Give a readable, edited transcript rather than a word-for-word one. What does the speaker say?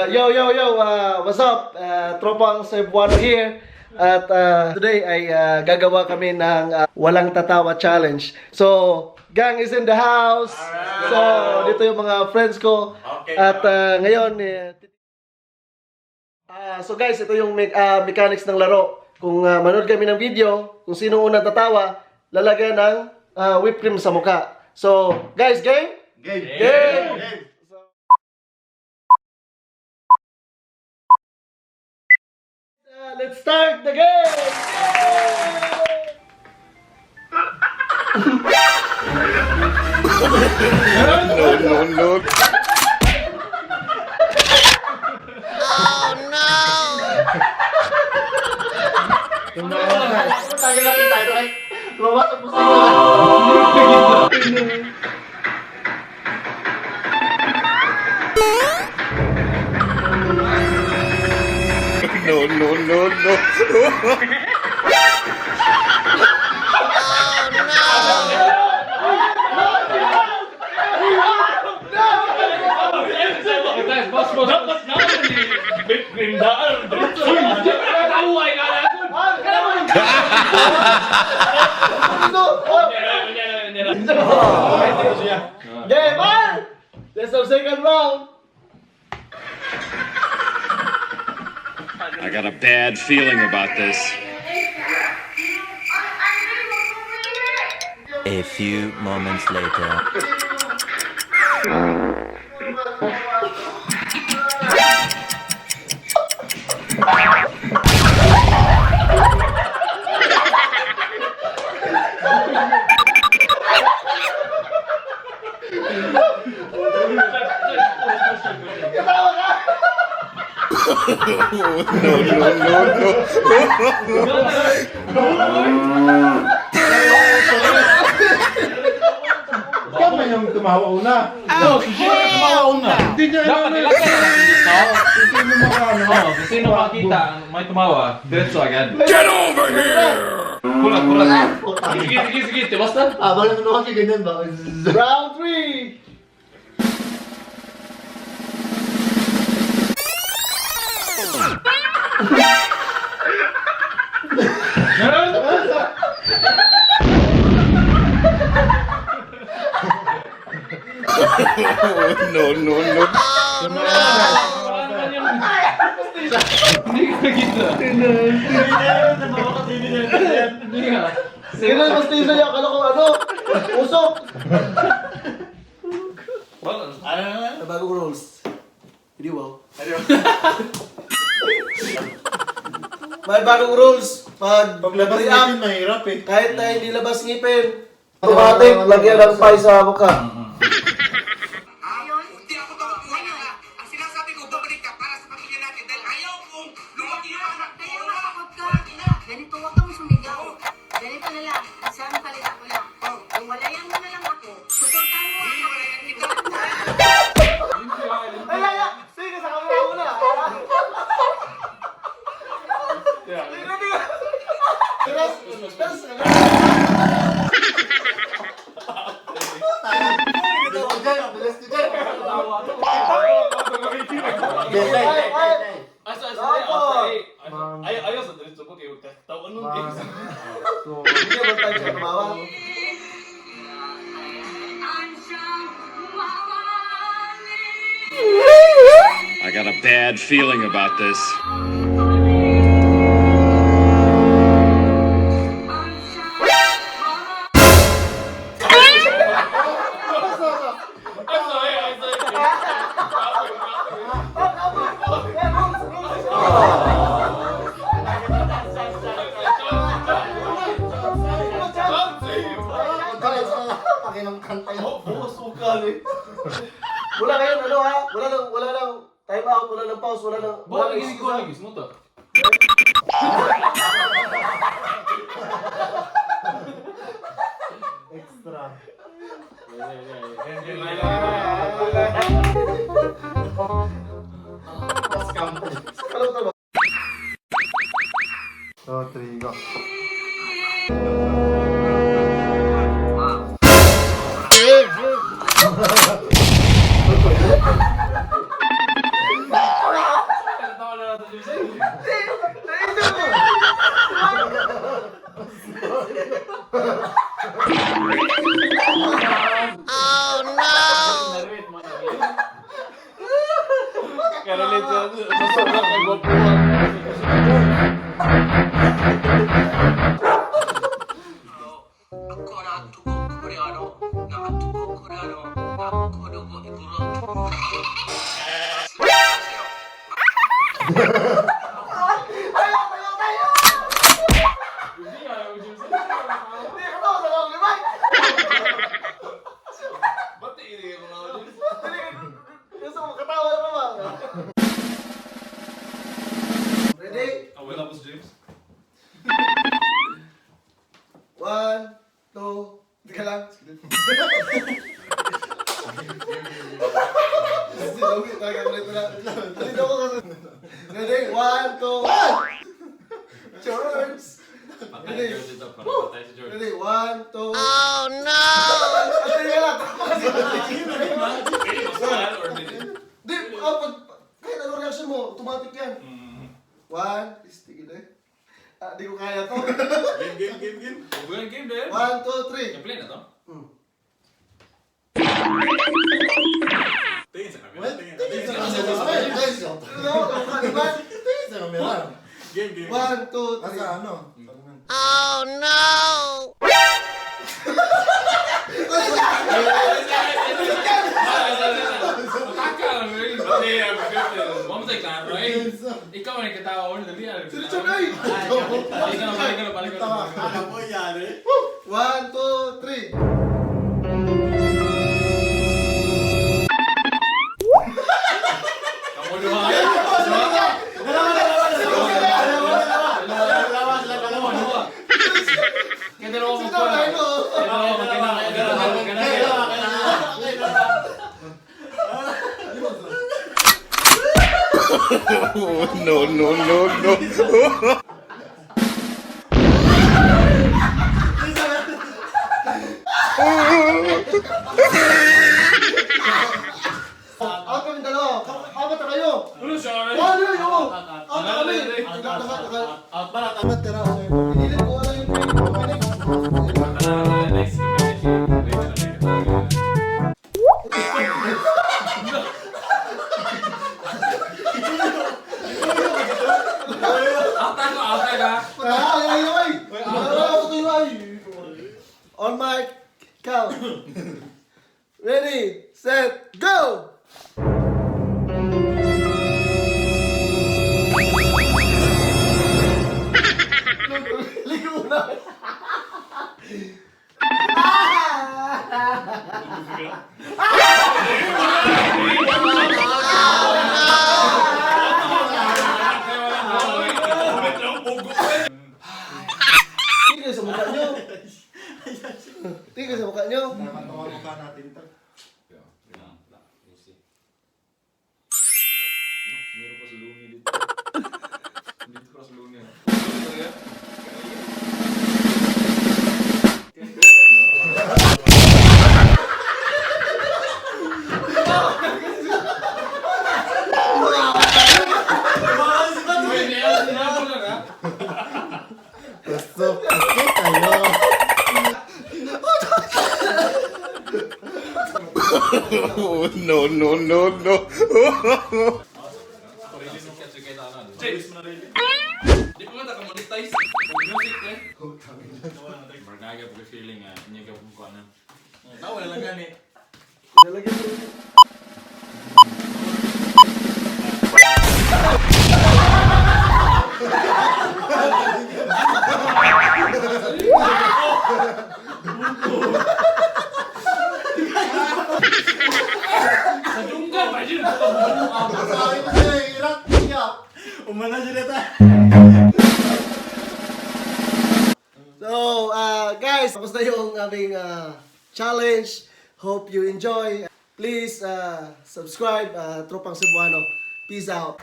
What's up? Tropang Cebuano here. At today ay gagawa kami ng Walang Tatawa Challenge. So, gang is in the house. So, dito yung mga friends ko. At ngayon, so guys, ito yung mechanics ng laro. Kung manood kami ng video, kung sino unang tatawa, lalagyan ng whipped cream sa mukha. So, guys, game? Game! Game! Let's start the game! No. No. Game on! That's our second round. I got a bad feeling about this. A few moments later. Ikaw na yung tumawa una. Tumawa una. Hindi niya Dapat ilagay natin dito. Sino makano? Oo, kung sino makita may tumawa, diretso agad. Get over here! Kulat. Sige, basta. Bakit ano kasi ganyan ba? Round 3. No. Hindi ka nakita. Hindi ka. Sige na, mas tiisa niya. Akala ko ano? Usok. Bagong rules. Hindi wow. May bagong rules. Paglabas react, natin mahirap eh. kahit na hindi labas ngipin. Automatic, lagyan ng pie sa mukha. Hindi ako tawag-iwan ka. Ang sinasabi ko, babalik ka para sa pamilya natin dahil ayaw kong lumaki yung anak ko. Ganito, huwag kang sumigaw. Ganito na lang, sa aming palita ko lang. Kung walayan mo na lang ako, suportahan mo ako. Sige, sa kamera muna. Ayaw sa diretso ko kayo. Tawan nung games. Hindi ba tayo siya tumawa? I got a bad feeling about this. Wala ngayon, ano ha? Wala lang time out, wala lang pause, wala lang Gigis mo to. Extra. So, 3, go. Makakarelate siya. Sobrang kagwapuhan. Hindi nga, yung Hindi ka tawa sa lang, di ba? ba't iiri mo nga ulit? Gusto mo katawa na ba? Ready? Ah, wala po si James? 1, 2, teka lang. Sinawit talaga ulit na. Dito ko kasi. Ready? 1, 2, George! Patay si George ito. Para patay si George. Ready? 1, 2. Oh no! Teka lang. Pwede masukal or hindi? Di, kahit ano reaction mo, automatic yan. 1, sticky na eh. Di ko kaya to. Game. Bukan game din. 1, 2, 3. Play na to? Tingin sa camera. What? Tingin. Tingin sa Tingin camera. Tingin sa Ano? Kamukha, di ba? Tingin sa camera. Game. 1, 2, 3. Asa ano? Kakak lang rin. Hindi, huwag mo tayo klaro eh. Ikaw ang nagkatawa ko. Dali, Sirchon ay! Balik ko Tawa. na. Ano po yan eh? 1, 2, 3. Kamuluhan. Kaya dalawa mo Sino pa. na ito? Dalawa, No, no, no, no. Out kami dalawa. Apat na kayo. Ano siya? Ano yun? Out na kami. Out ba? Tamat ka na. Hindi ko alam yung Nice. Alta ka. On my count. Ready, set, go! Ligo na. Tingnan sa mukha nyo. Tingnan sa mukha nyo. Nakatawa mo ka natin ito. Meron pa sa lumi dito. Dito pa sa lumi. Pasok tayo. No, no, no, no. Di pa ka monetize. Music eh. Margaga po feeling niya ka po na. Tawa lang gani. Nalagyan mo. Sa dunggan pa din. Sabi ko sa'yo, irak. Iyak. Umana siya na tayo. So, guys, tapos na yung aming challenge. Hope you enjoy. Please subscribe, Tropang Cebuano. Peace out.